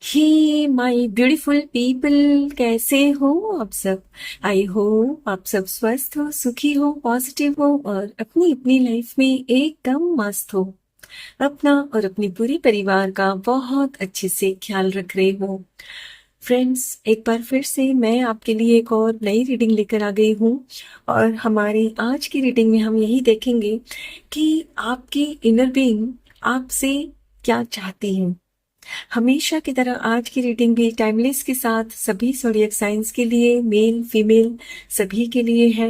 Hey my beautiful people, कैसे हो आप सब। आई होप आप सब स्वस्थ हो, सुखी हो, पॉजिटिव हो और अपनी अपनी लाइफ में एकदम मस्त हो। अपना और अपनी पूरी परिवार का बहुत अच्छे से ख्याल रख रहे हो। फ्रेंड्स, एक बार फिर से मैं आपके लिए एक और नई रीडिंग लेकर आ गई हूँ। और हमारी आज की रीडिंग में हम यही देखेंगे कि आपकी इनर बीइंग आपसे क्या चाहती है। हमेशा की तरह आज की रीडिंग भी टाइमलेस के साथ सभी ज़ोडिएक साइंस के लिए, मेल फीमेल सभी के लिए है।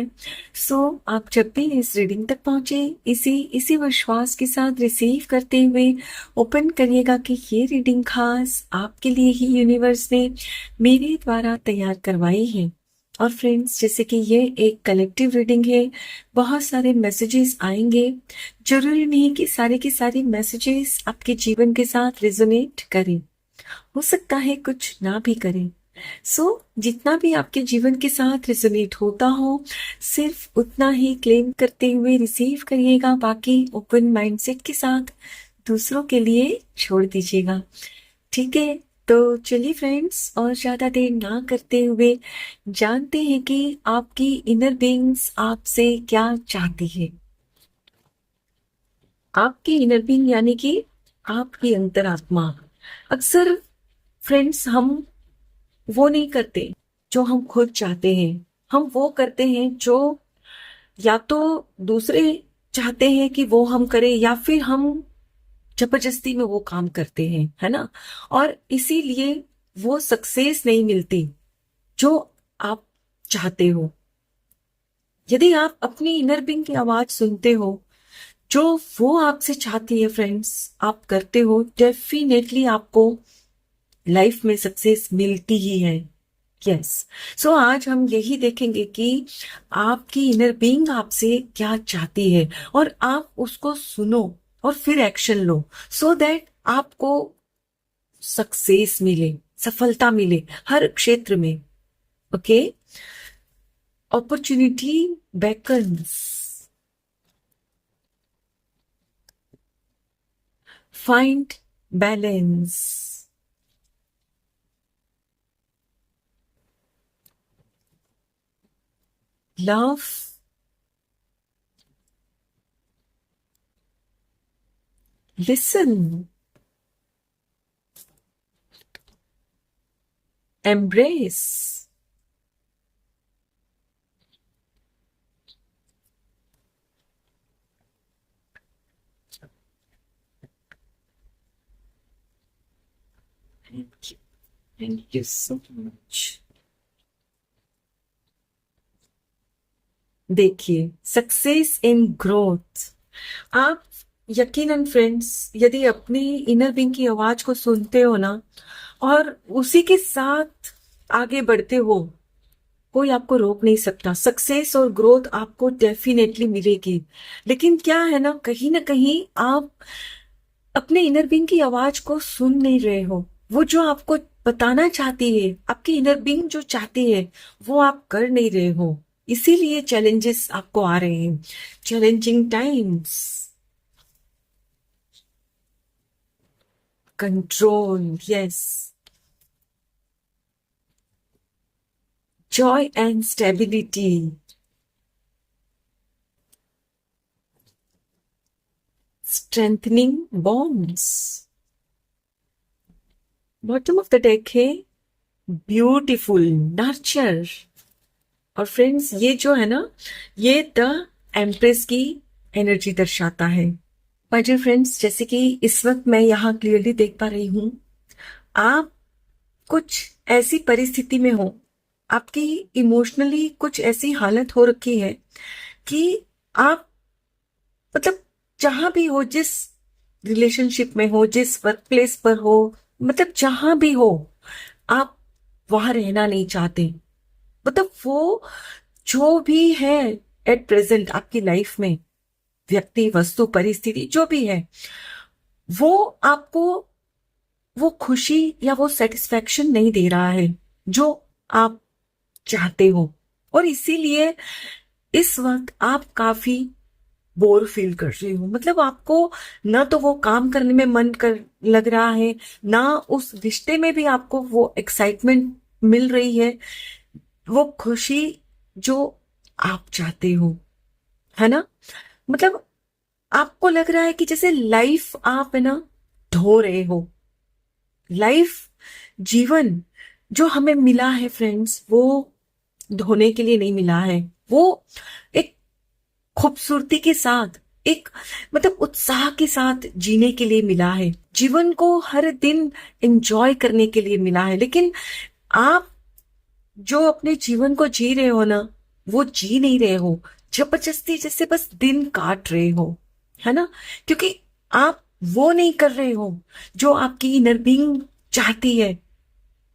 सो आप जब भी इस रीडिंग तक पहुंचे, इसी इसी विश्वास के साथ रिसीव करते हुए ओपन करिएगा कि ये रीडिंग खास आपके लिए ही यूनिवर्स ने मेरे द्वारा तैयार करवाई है। और फ्रेंड्स, जैसे कि ये एक कलेक्टिव रीडिंग है, बहुत सारे मैसेजेस आएंगे। जरूरी नहीं कि सारे के सारे मैसेजेस आपके जीवन के साथ रेजोनेट करें, हो सकता है कुछ ना भी करें। जितना भी आपके जीवन के साथ रेजोनेट होता हो, सिर्फ उतना ही क्लेम करते हुए रिसीव करिएगा, बाकी ओपन माइंडसेट के साथ दूसरों के लिए छोड़ दीजिएगा। ठीक है, तो चलिए फ्रेंड्स, और ज्यादा देर ना करते हुए जानते हैं कि आपकी इनर बीइंग्स आपसे क्या चाहती है। आपकी इनर बीइंग यानी कि आपकी अंतरात्मा। अक्सर फ्रेंड्स, हम वो नहीं करते जो हम खुद चाहते हैं। हम वो करते हैं जो या तो दूसरे चाहते हैं कि वो हम करें, या फिर हम जबरदस्ती में वो काम करते हैं, है ना। और इसीलिए वो सक्सेस नहीं मिलती जो आप चाहते हो। यदि आप अपनी इनर बीइंग की आवाज सुनते हो, जो वो आपसे चाहती है फ्रेंड्स, आप करते हो, डेफिनेटली आपको लाइफ में सक्सेस मिलती ही है। यस। आज हम यही देखेंगे कि आपकी इनर बीइंग आपसे क्या चाहती है, और आप उसको सुनो और फिर एक्शन लो, सो दैट आपको सक्सेस मिले, सफलता मिले हर क्षेत्र में। Okay. Opportunity beckons. Find balance. Love. Listen. Embrace. Thank you. Thank you so much. देखिए, सक्सेस इन ग्रोथ। आप यकीनन फ्रेंड्स, यदि अपनी इनर बीइंग की आवाज को सुनते हो ना, और उसी के साथ आगे बढ़ते हो, कोई आपको रोक नहीं सकता। सक्सेस और ग्रोथ आपको डेफिनेटली मिलेगी। लेकिन क्या है ना कहीं आप अपने इनर बीइंग की आवाज को सुन नहीं रहे हो। वो जो आपको बताना चाहती है, आपकी इनर बीइंग जो चाहती है, वो आप कर नहीं रहे हो। इसीलिए चैलेंजेस आपको आ रहे हैं, challenging times. Control, yes. Joy and stability. Strengthening bonds. Bottom of the deck है ब्यूटीफुल नर्चर। और फ्रेंड्स, ये जो है ना, ये द एम्प्रेस की एनर्जी दर्शाता है। माय डियर फ्रेंड्स, जैसे कि इस वक्त मैं यहाँ क्लियरली देख पा रही हूँ, आप कुछ ऐसी परिस्थिति में हो, आपकी इमोशनली कुछ ऐसी हालत हो रखी है कि आप, मतलब जहां भी हो, जिस रिलेशनशिप में हो, जिस वर्क प्लेस पर हो, मतलब जहां भी हो, आप वहां रहना नहीं चाहते। मतलब वो जो भी है एट प्रेजेंट आपकी लाइफ में, व्यक्ति, वस्तु, परिस्थिति जो भी है, वो आपको वो खुशी या वो सेटिस्फैक्शन नहीं दे रहा है जो आप चाहते हो। और इसीलिए इस वक्त आप काफी बोर फील कर रही हो, मतलब आपको ना तो वो काम करने में मन कर लग रहा है, ना उस रिश्ते में भी आपको वो एक्साइटमेंट मिल रही है, वो खुशी जो आप चाहते हो, है ना। मतलब आपको लग रहा है कि जैसे लाइफ आप है ना ढो रहे हो। लाइफ, जीवन जो हमें मिला है फ्रेंड्स, वो धोने के लिए नहीं मिला है। वो एक खूबसूरती के साथ, एक मतलब उत्साह के साथ जीने के लिए मिला है। जीवन को हर दिन एंजॉय करने के लिए मिला है। लेकिन आप जो अपने जीवन को जी रहे हो ना, वो जी नहीं रहे हो, जबरदस्ती जैसे बस दिन काट रहे हो, है ना। क्योंकि आप वो नहीं कर रहे हो जो आपकी इनर बीइंग चाहती है।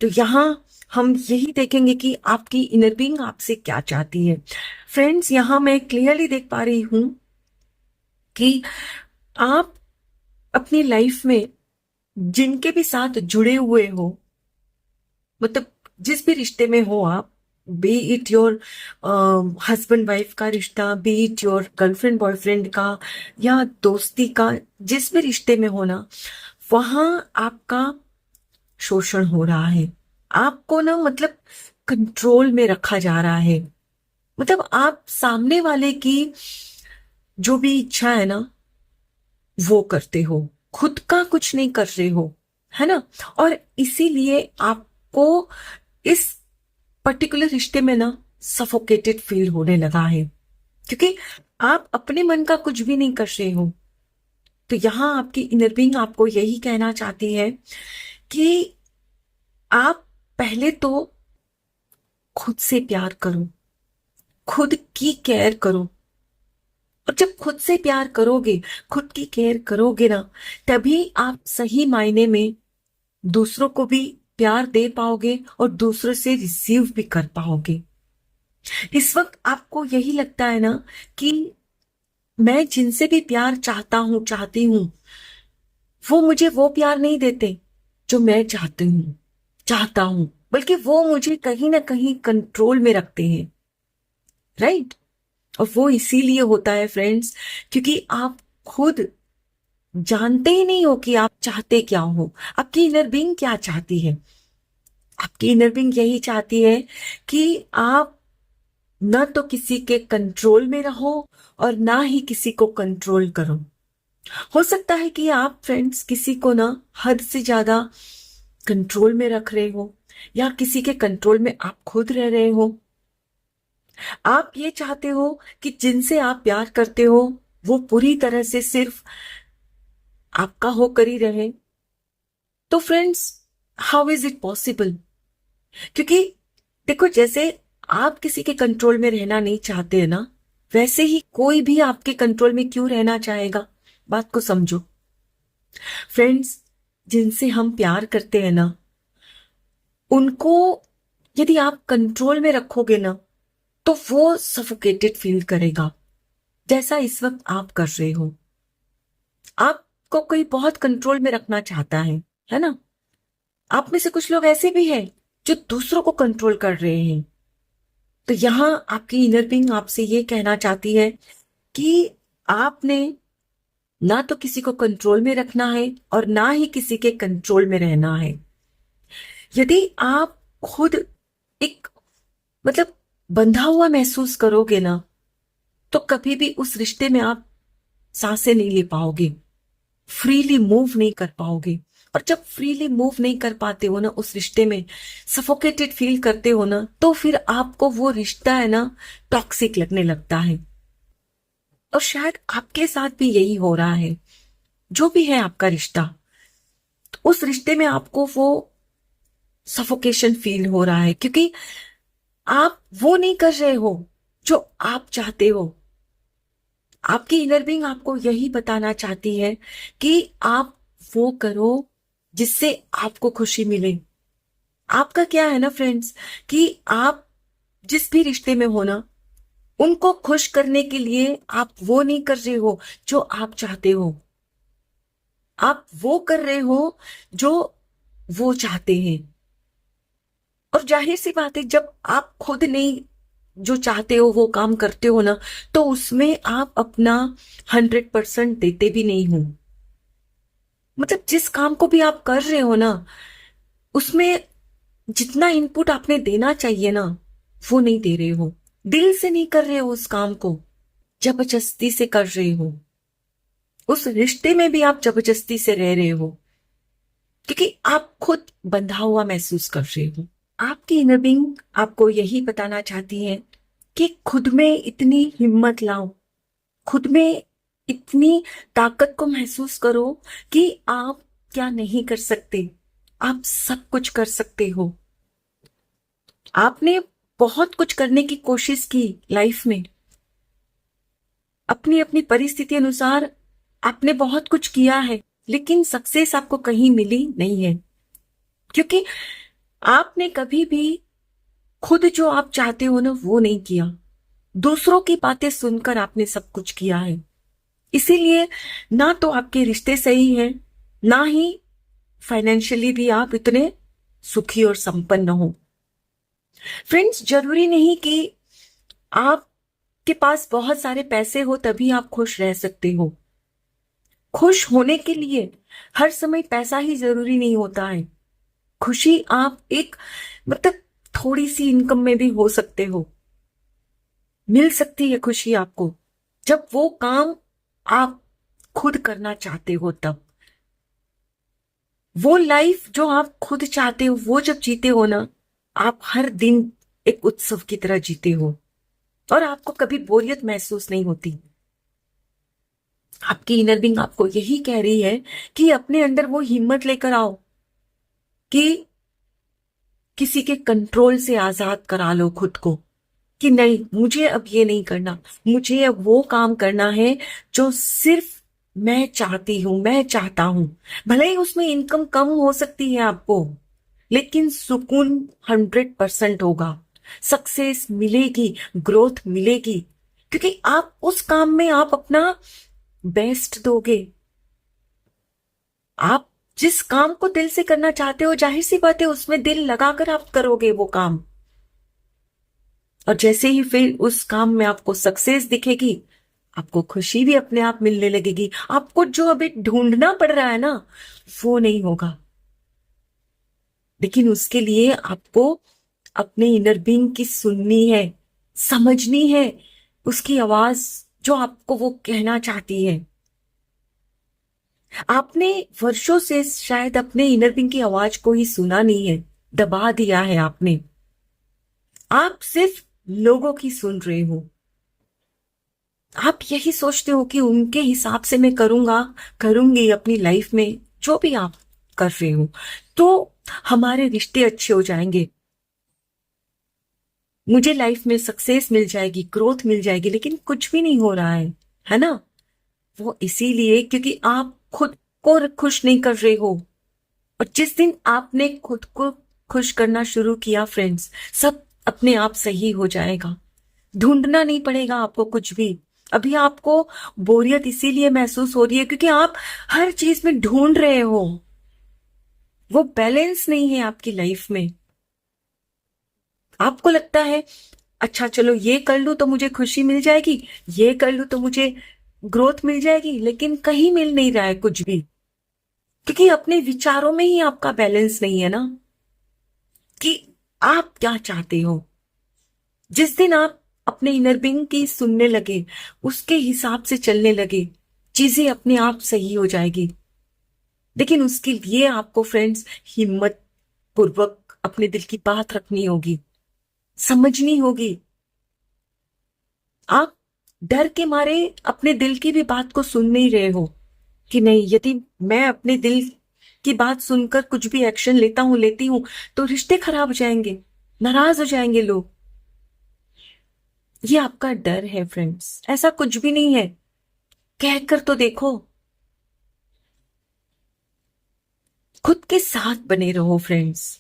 तो यहाँ हम यही देखेंगे कि आपकी इनर बीइंग आपसे क्या चाहती है। फ्रेंड्स, यहाँ मैं क्लियरली देख पा रही हूं कि आप अपनी लाइफ में जिनके भी साथ जुड़े हुए हो, मतलब जिस भी रिश्ते में हो आप, B it your husband wife का रिश्ता, B it your girlfriend boyfriend का, या दोस्ती का, जिस भी रिश्ते में हो ना, वहां आपका शोषण हो रहा है। आपको ना मतलब कंट्रोल में रखा जा रहा है। मतलब आप सामने वाले की जो भी इच्छा है ना वो करते हो, खुद का कुछ नहीं कर रहे हो, है ना। और इसीलिए आपको इस पर्टिकुलर रिश्ते में ना सफोकेटेड फील होने लगा है, क्योंकि आप अपने मन का कुछ भी नहीं कर रहे हो। तो यहां आपकी इनर बीइंग आपको यही कहना चाहती है कि आप पहले तो खुद से प्यार करो, खुद की केयर करो। और जब खुद से प्यार करोगे, खुद की केयर करोगे ना, तभी आप सही मायने में दूसरों को भी प्यार दे पाओगे और दूसरों से रिसीव भी कर पाओगे। इस वक्त आपको यही लगता है ना कि मैं जिनसे भी प्यार चाहता हूं, चाहती हूं, वो मुझे वो प्यार नहीं देते जो मैं चाहती हूं, चाहता हूं, बल्कि वो मुझे कहीं ना कहीं कंट्रोल में रखते हैं, राइट। और वो इसीलिए होता है फ्रेंड्स, क्योंकि आप खुद जानते ही नहीं हो कि आप चाहते क्या हो, आपकी इनर बीइंग क्या चाहती है। आपकी इनर बीइंग यही चाहती है कि आप न तो किसी के कंट्रोल में रहो और ना ही किसी को कंट्रोल करो। हो सकता है कि आप फ्रेंड्स किसी को ना हद से ज्यादा कंट्रोल में रख रहे हो, या किसी के कंट्रोल में आप खुद रह रहे हो। आप ये चाहते हो कि जिनसे आप प्यार करते हो वो पूरी तरह से सिर्फ आपका होकर ही रहे। तो friends, how is it possible? क्योंकि देखो, जैसे आप किसी के कंट्रोल में रहना नहीं चाहते हैं ना, वैसे ही कोई भी आपके कंट्रोल में क्यों रहना चाहेगा। बात को समझो फ्रेंड्स, जिनसे हम प्यार करते हैं ना, उनको यदि आप कंट्रोल में रखोगे ना, तो वो सफोकेटेड फील करेगा, जैसा इस वक्त आप कर रहे हो। आपको कोई बहुत कंट्रोल में रखना चाहता है ना। आप में से कुछ लोग ऐसे भी हैं जो दूसरों को कंट्रोल कर रहे हैं। तो यहां आपकी इनर बीइंग आपसे ये कहना चाहती है कि आपने ना तो किसी को कंट्रोल में रखना है और ना ही किसी के कंट्रोल में रहना है। यदि आप खुद एक मतलब बंधा हुआ महसूस करोगे ना, तो कभी भी उस रिश्ते में आप सांसें नहीं ले पाओगे, फ्रीली मूव नहीं कर पाओगे। और जब फ्रीली मूव नहीं कर पाते हो ना उस रिश्ते में, सफोकेटेड फील करते हो ना, तो फिर आपको वो रिश्ता है ना टॉक्सिक लगने लगता है। और शायद आपके साथ भी यही हो रहा है। जो भी है आपका रिश्ता, तो उस रिश्ते में आपको वो सफोकेशन फील हो रहा है, क्योंकि आप वो नहीं कर रहे हो जो आप चाहते हो। आपकी इनर बीइंग आपको यही बताना चाहती है कि आप वो करो जिससे आपको खुशी मिले। आपका क्या है ना फ्रेंड्स, कि आप जिस भी रिश्ते में हो ना, उनको खुश करने के लिए आप वो नहीं कर रहे हो जो आप चाहते हो। आप वो कर रहे हो जो वो चाहते हैं। और जाहिर सी बात है, जब आप खुद नहीं जो चाहते हो वो काम करते हो ना, तो उसमें आप अपना 100% देते भी नहीं हो। मतलब जिस काम को भी आप कर रहे हो ना, उसमें जितना इनपुट आपने देना चाहिए ना, वो नहीं दे रहे हो। दिल से नहीं कर रहे हो उस काम को, जबरदस्ती से कर रहे हो। उस रिश्ते में भी आप जबरदस्ती से रह रहे हो, क्योंकि आप खुद बंधा हुआ महसूस कर रहे हो। आपकी इनर बीइंग आपको यही बताना चाहती है कि खुद में इतनी हिम्मत लाओ, खुद में इतनी ताकत को महसूस करो कि आप क्या नहीं कर सकते, आप सब कुछ कर सकते हो। आपने बहुत कुछ करने की कोशिश की लाइफ में, अपनी अपनी परिस्थिति अनुसार आपने बहुत कुछ किया है, लेकिन सक्सेस आपको कहीं मिली नहीं है, क्योंकि आपने कभी भी खुद जो आप चाहते हो ना वो नहीं किया। दूसरों की बातें सुनकर आपने सब कुछ किया है। इसीलिए ना तो आपके रिश्ते सही हैं, ना ही फाइनेंशियली भी आप इतने सुखी और संपन्न हो। फ्रेंड्स, जरूरी नहीं कि आपके पास बहुत सारे पैसे हो तभी आप खुश रह सकते हो। खुश होने के लिए हर समय पैसा ही जरूरी नहीं होता है। खुशी आप एक मतलब थोड़ी सी इनकम में भी हो सकते हो, मिल सकती है खुशी आपको, जब वो काम आप खुद करना चाहते हो तब। वो लाइफ जो आप खुद चाहते हो वो जब जीते हो ना, आप हर दिन एक उत्सव की तरह जीते हो और आपको कभी बोरियत महसूस नहीं होती। आपकी इनर बीइंग आपको यही कह रही है कि अपने अंदर वो हिम्मत लेकर आओ कि किसी के कंट्रोल से आजाद करा लो खुद को, कि नहीं, मुझे अब ये नहीं करना, मुझे अब वो काम करना है जो सिर्फ मैं चाहती हूं, मैं चाहता हूं। भले ही उसमें इनकम कम हो सकती है आपको, लेकिन सुकून 100% होगा, सक्सेस मिलेगी, ग्रोथ मिलेगी, क्योंकि आप उस काम में आप अपना बेस्ट दोगे। आप जिस काम को दिल से करना चाहते हो, जाहिर सी बात है उसमें दिल लगाकर आप करोगे वो काम, और जैसे ही फिर उस काम में आपको सक्सेस दिखेगी, आपको खुशी भी अपने आप मिलने लगेगी। आपको जो अभी ढूंढना पड़ रहा है ना, वो नहीं होगा, लेकिन उसके लिए आपको अपने इनर बीइंग की सुननी है, समझनी है उसकी आवाज, जो आपको वो कहना चाहती है। आपने वर्षों से शायद अपने इनर बीइंग की आवाज को ही सुना नहीं है, दबा दिया है आपने। आप सिर्फ लोगों की सुन रहे हो। आप यही सोचते हो कि उनके हिसाब से मैं करूंगा, करूंगी अपनी लाइफ में जो भी आप कर रहे हो, तो हमारे रिश्ते अच्छे हो जाएंगे, मुझे लाइफ में सक्सेस मिल जाएगी, ग्रोथ मिल जाएगी, लेकिन कुछ भी नहीं हो रहा है ना? वो इसीलिए क्योंकि आप खुद को खुश नहीं कर रहे हो। और जिस दिन आपने खुद को खुश करना शुरू किया फ्रेंड्स, सब अपने आप सही हो जाएगा। ढूंढना नहीं पड़ेगा आपको कुछ भी। अभी आपको बोरियत इसीलिए महसूस हो रही है क्योंकि आप हर चीज में ढूंढ रहे हो, वो बैलेंस नहीं है आपकी लाइफ में। आपको लगता है अच्छा चलो ये कर लूं तो मुझे खुशी मिल जाएगी, ये कर लूं तो मुझे ग्रोथ मिल जाएगी, लेकिन कहीं मिल नहीं रहा है कुछ भी, क्योंकि अपने विचारों में ही आपका बैलेंस नहीं है ना, कि आप क्या चाहते हो। जिस दिन आप अपने इनर बीइंग की सुनने लगे, उसके हिसाब से चलने लगे, चीजें अपने आप सही हो जाएगी। लेकिन उसके लिए आपको फ्रेंड्स हिम्मत पूर्वक अपने दिल की बात रखनी होगी, समझनी होगी। आप डर के मारे अपने दिल की भी बात को सुन नहीं रहे हो, कि नहीं, यदि मैं अपने दिल की बात सुनकर कुछ भी एक्शन लेती हूं तो रिश्ते खराब हो जाएंगे, नाराज हो जाएंगे लोग। ये आपका डर है फ्रेंड्स, ऐसा कुछ भी नहीं है। कहकर तो देखो, खुद के साथ बने रहो फ्रेंड्स।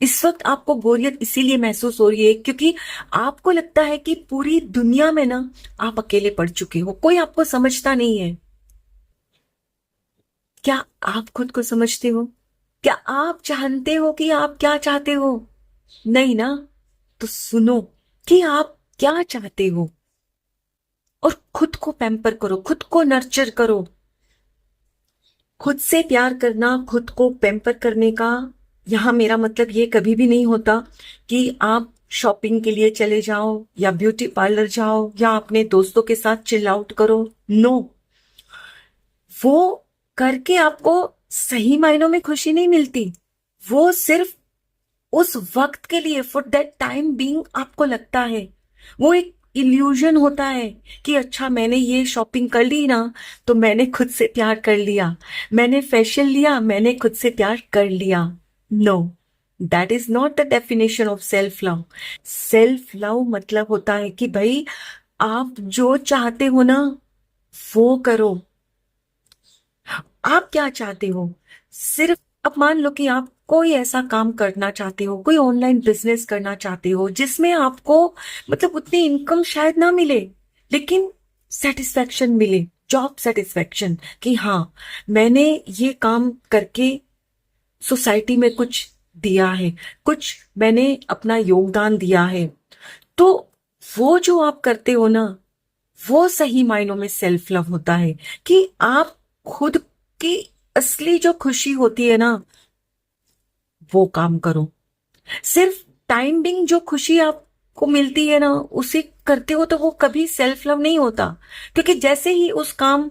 इस वक्त आपको बोरियत इसीलिए महसूस हो रही है क्योंकि आपको लगता है कि पूरी दुनिया में ना आप अकेले पड़ चुके हो, कोई आपको समझता नहीं है। क्या आप खुद को समझते हो? क्या आप जानते हो कि आप क्या चाहते हो? नहीं ना। तो सुनो कि आप क्या चाहते हो और खुद को पैम्पर करो, खुद को नर्चर करो। खुद से प्यार करना, खुद को पैम्पर करने का यहां मेरा मतलब ये कभी भी नहीं होता कि आप शॉपिंग के लिए चले जाओ या ब्यूटी पार्लर जाओ या अपने दोस्तों के साथ चिल आउट करो। नो, वो करके आपको सही मायनों में खुशी नहीं मिलती। वो सिर्फ उस वक्त के लिए, फॉर दैट टाइम बीइंग, आपको लगता है वो एक इल्यूजन होता है कि अच्छा मैंने ये शॉपिंग कर ली ना तो मैंने खुद से प्यार कर लिया, मैंने फैशन लिया, मैंने खुद से प्यार कर लिया। No, that is not the definition of self love. Self love मतलब होता है कि भाई आप जो चाहते हो ना वो करो। आप क्या चाहते हो? सिर्फ अब मान लो कि आप कोई ऐसा काम करना चाहते हो, कोई ऑनलाइन बिजनेस करना चाहते हो जिसमें आपको मतलब उतनी इनकम शायद ना मिले लेकिन सेटिस्फेक्शन मिले, जॉब सेटिस्फेक्शन, कि हाँ मैंने ये काम करके सोसाइटी में कुछ दिया है, कुछ मैंने अपना योगदान दिया है। तो वो जो आप करते हो ना वो सही मायनों में सेल्फ लव होता है कि आप खुद की असली जो खुशी होती है ना वो काम करो। सिर्फ टाइम बिंग जो खुशी आपको मिलती है ना उसे करते हो तो वो कभी सेल्फ लव नहीं होता, क्योंकि जैसे ही उस काम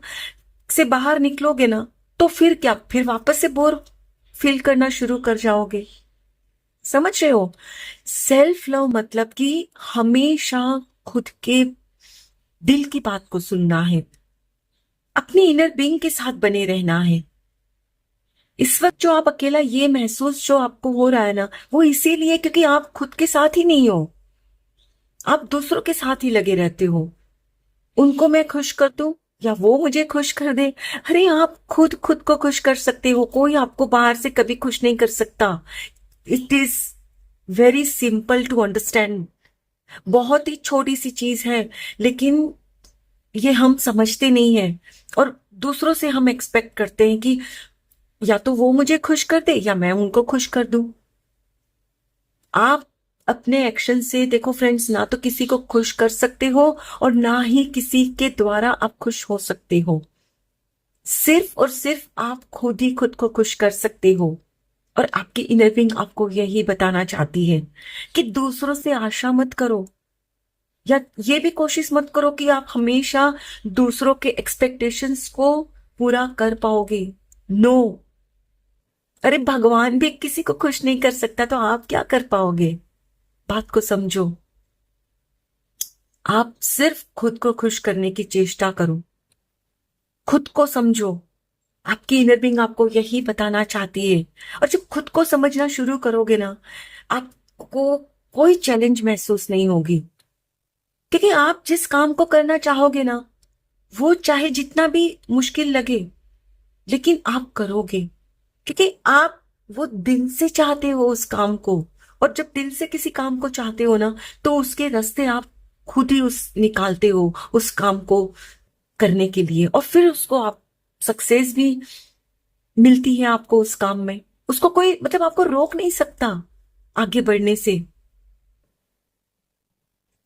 से बाहर निकलोगे ना तो फिर क्या, फिर वापस से बोर फील करना शुरू कर जाओगे। समझ रहे हो? सेल्फ लव मतलब कि हमेशा खुद के दिल की बात को सुनना है, अपनी इनर बीइंग के साथ बने रहना है। इस वक्त जो आप अकेला ये महसूस जो आपको हो रहा है ना वो इसीलिए क्योंकि आप खुद के साथ ही नहीं हो, आप दूसरों के साथ ही लगे रहते हो। उनको मैं खुश कर दूं या वो मुझे खुश कर दे। अरे आप खुद खुद को खुश कर सकते हो, कोई आपको बाहर से कभी खुश नहीं कर सकता। It is very simple to understand. बहुत ही छोटी सी चीज है लेकिन ये हम समझते नहीं है और दूसरों से हम एक्सपेक्ट करते हैं कि या तो वो मुझे खुश कर दे या मैं उनको खुश कर दूं। आप अपने एक्शन से देखो फ्रेंड्स, ना तो किसी को खुश कर सकते हो और ना ही किसी के द्वारा आप खुश हो सकते हो। सिर्फ और सिर्फ आप खुद ही खुद को खुश कर सकते हो। और आपकी इनर बीइंग आपको यही बताना चाहती है कि दूसरों से आशा मत करो या ये भी कोशिश मत करो कि आप हमेशा दूसरों के एक्सपेक्टेशंस को पूरा कर पाओगे। नो, अरे भगवान भी किसी को खुश नहीं कर सकता तो आप क्या कर पाओगे? बात को समझो। आप सिर्फ खुद को खुश करने की चेष्टा करो, खुद को समझो। आपकी इनर बीइंग आपको यही बताना चाहती है। और जब खुद को समझना शुरू करोगे ना आपको कोई चैलेंज महसूस नहीं होगी, क्योंकि आप जिस काम को करना चाहोगे ना वो चाहे जितना भी मुश्किल लगे लेकिन आप करोगे, क्योंकि आप वो दिल से चाहते हो उस काम को। और जब दिल से किसी काम को चाहते हो ना तो उसके रास्ते आप खुद ही उस निकालते हो उस काम को करने के लिए, और फिर उसको आप सक्सेस भी मिलती है आपको उस काम में। उसको कोई मतलब आपको रोक नहीं सकता आगे बढ़ने से।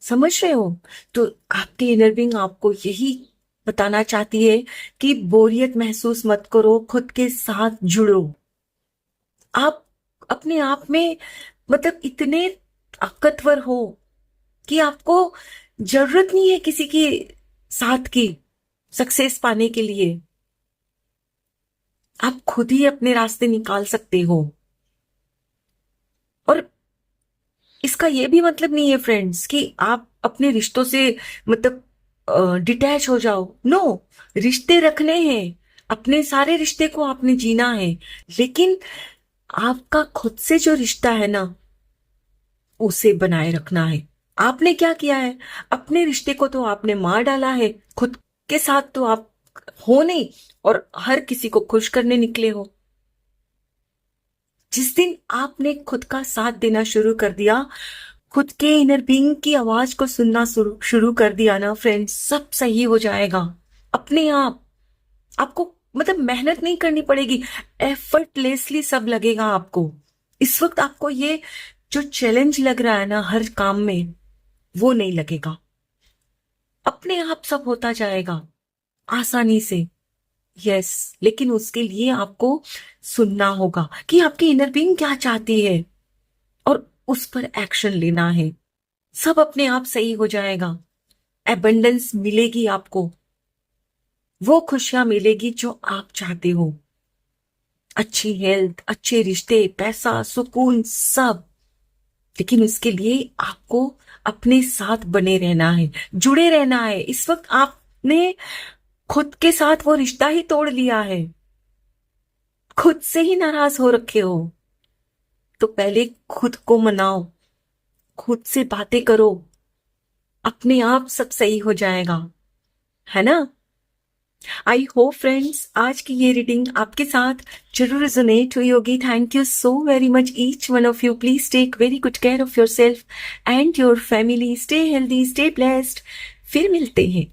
समझ रहे हो? तो आपकी इनर बीइंग आपको यही बताना चाहती है कि बोरियत महसूस मत करो, खुद के साथ जुड़ो। आप अपने आप में मतलब इतने ताकतवर हो कि आपको जरूरत नहीं है किसी की साथ की सक्सेस पाने के लिए। आप खुद ही अपने रास्ते निकाल सकते हो। और इसका यह भी मतलब नहीं है फ्रेंड्स कि आप अपने रिश्तों से मतलब डिटैच हो जाओ। नो, रिश्ते रखने हैं, अपने सारे रिश्ते को आपने जीना है, लेकिन आपका खुद से जो रिश्ता है ना उसे बनाए रखना है। आपने क्या किया है? अपने रिश्ते को तो आपने मार डाला है, खुद के साथ तो आप हो नहीं और हर किसी को खुश करने निकले हो। जिस दिन आपने खुद का साथ देना शुरू कर दिया, खुद के इनर बीइंग की आवाज को सुनना शुरू कर दिया ना फ्रेंड्स, सब सही हो जाएगा अपने आप। आपको मतलब मेहनत नहीं करनी पड़ेगी, एफर्टलेसली सब लगेगा आपको। इस वक्त आपको ये जो चैलेंज लग रहा है ना हर काम में, वो नहीं लगेगा। अपने आप सब होता जाएगा आसानी से। यस, लेकिन उसके लिए आपको सुनना होगा कि आपकी इनर बीइंग क्या चाहती है और उस पर एक्शन लेना है। सब अपने आप सही हो जाएगा। एबंडेंस मिलेगी आपको, वो खुशियां मिलेगी जो आप चाहते हो। अच्छी हेल्थ, अच्छे रिश्ते, पैसा, सुकून, सब। लेकिन उसके लिए आपको अपने साथ बने रहना है, जुड़े रहना है। इस वक्त आपने खुद के साथ वो रिश्ता ही तोड़ लिया है, खुद से ही नाराज हो रखे हो। तो पहले खुद को मनाओ, खुद से बातें करो, अपने आप सब सही हो जाएगा, है ना। आई होप फ्रेंड्स आज की ये रीडिंग आपके साथ जरूर रेजोनेट हुई होगी। Thank you so very much each one of you. Please take very good care of your self and your family. Stay healthy, stay blessed. फिर मिलते हैं